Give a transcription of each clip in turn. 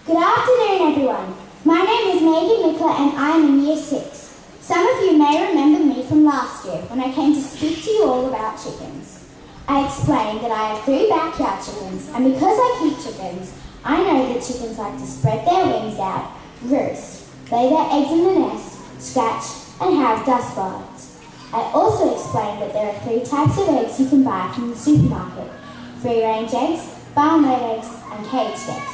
Good afternoon, everyone. My name is Maegan and I am in Year 6. Some of you may remember me from last year when I came to speak to you all about chickens. I explained that I have 3 backyard chickens, and because I keep chickens, I know that chickens like to spread their wings out, roost, lay their eggs in the nest, scratch, and have dust bites. I also explained that there are 3 types of eggs you can buy from the supermarket: free-range eggs, barn-laid eggs, and caged eggs.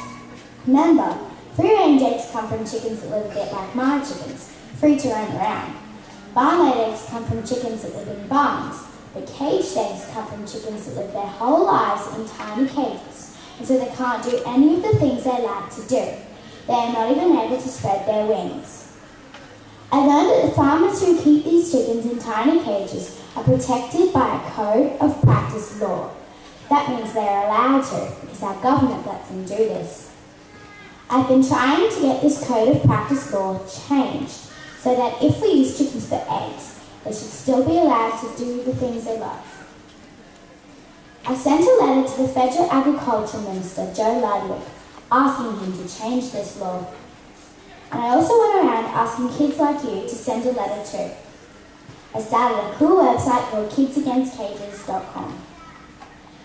Remember, free-range eggs come from chickens that live a bit like my chickens, free to roam around. Barn-laid eggs come from chickens that live in barns, but caged eggs come from chickens that live their whole lives in tiny cages, and so they can't do any of the things they like to do. They are not even able to spread their wings. I learned that the farmers who keep these chickens in tiny cages are protected by a code of practice law. That means they are allowed to, because our government lets them do this. I've been trying to get this code of practice law changed so that if we use chickens for eggs, they should still be allowed to do the things they love. I sent a letter to the Federal Agriculture Minister, Joe Ludwig, asking him to change this law. And I also went around asking kids like you to send a letter too. I started a cool website called kidsagainstcages.com.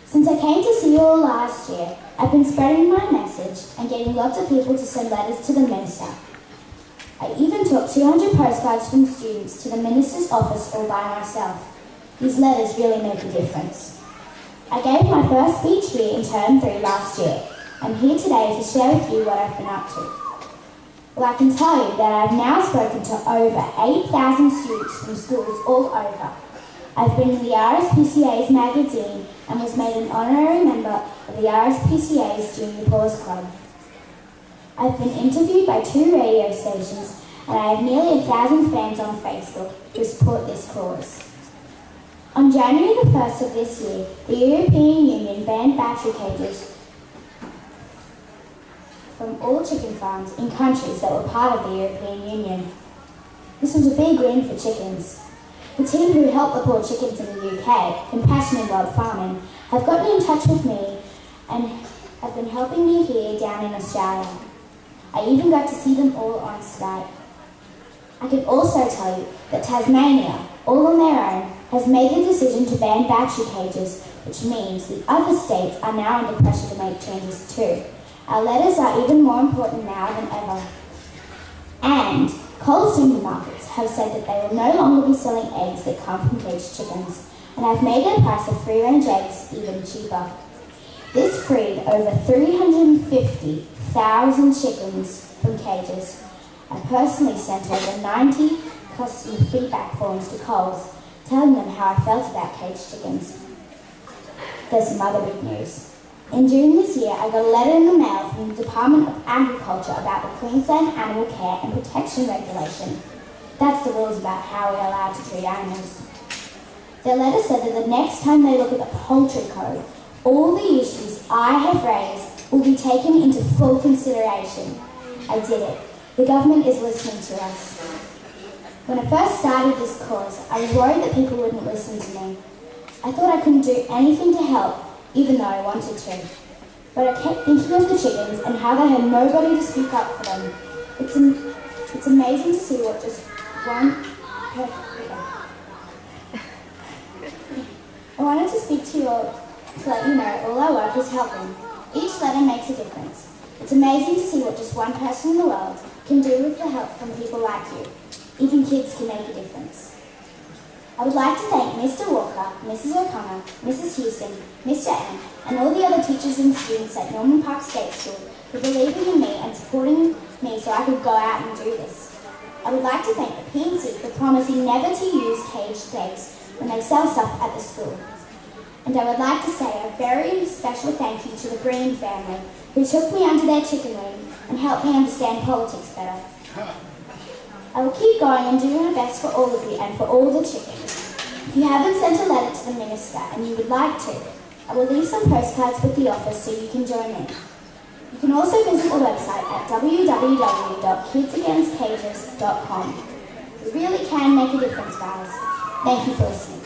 Since I came to see you all last year, I've been spreading my message and getting lots of people to send letters to the minister. I even took 200 postcards from students to the minister's office all by myself. These letters really make a difference. I gave my first speech here in Term 3 last year. I'm here today to share with you what I've been up to. Well, I can tell you that I've now spoken to over 8,000 students from schools all over. I've been in the RSPCA's magazine and was made an honorary member of the RSPCA's Junior Paws Club. I've been interviewed by 2 radio stations and I have nearly 1,000 fans on Facebook who support this cause. On January the 1st of this year, the European Union banned battery cages from all chicken farms in countries that were part of the European Union. This was a big win for chickens. The team who help the poor chickens in the UK, Compassion in Wild Farming, have gotten in touch with me and have been helping me here down in Australia. I even got to see them all on Skype. I can also tell you that Tasmania, all on their own, has made the decision to ban battery cages, which means the other states are now under pressure to make changes too. Our letters are even more important now than ever. And Coles supermarkets have said that they will no longer be selling eggs that come from caged chickens, and have made their price of free-range eggs even cheaper. This freed over 350,000 chickens from cages. I personally sent over 90 customer feedback forms to Coles, telling them how I felt about caged chickens. There's some other big news. In June this year, I got a letter in the mail from the Department of Agriculture about the Queensland Animal Care and Protection Regulation. That's the rules about how we're allowed to treat animals. The letter said that the next time they look at the poultry code, all the issues I have raised will be taken into full consideration. I did it. The government is listening to us. When I first started this cause, I was worried that people wouldn't listen to me. I thought I couldn't do anything to help, even though I wanted to. But I kept thinking of the chickens and how they had nobody to speak up for them. It's amazing to see what just one... I wanted to speak to you all to let you know all our work is helping. Each letter makes a difference. It's amazing to see what just one person in the world can do with the help from people like you. Even kids can make a difference. I would like to thank Mr. Walker, Mrs. O'Connor, Mrs. Houston, Mr. M, and all the other teachers and students at Norman Park State School for believing in me and supporting me so I could go out and do this. I would like to thank the PNC for promising never to use caged eggs when they sell stuff at the school. And I would like to say a very special thank you to the Green family who took me under their chicken wing and helped me understand politics better. I will keep going and do my best for all of you and for all the chickens. If you haven't sent a letter to the minister and you would like to, I will leave some postcards with the office so you can join in. You can also visit the website at www.kidsagainstcages.com. We really can make a difference, guys. Thank you for listening.